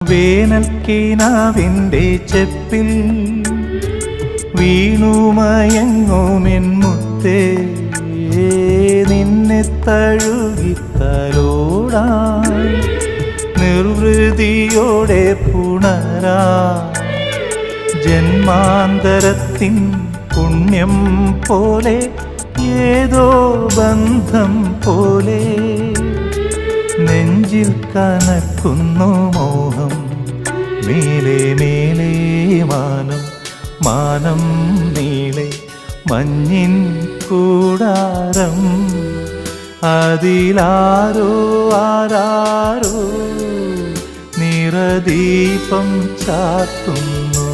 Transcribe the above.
വേനൽക്കിനാവിൻ്റെ ചെപ്പിൽ വീണുമയങ്ങുമെൻ മുത്തേ, നിന്നെ തഴുകിത്തലോടാൻ നിർവൃതിയോടെ പുണരാ ജന്മാന്തരത്തിൻ പുണ്യം പോലെ ഏതോ ബന്ധം പോലെ നെഞ്ചിൽ കനക്കുന്നു മോഹം. മേലെ മേലെ മാനം, മാനം നീളെ മഞ്ഞിൻ കൂടാരം, അതിലാരോ ആരാരോ നിറദീപം ചാർത്തുന്നു.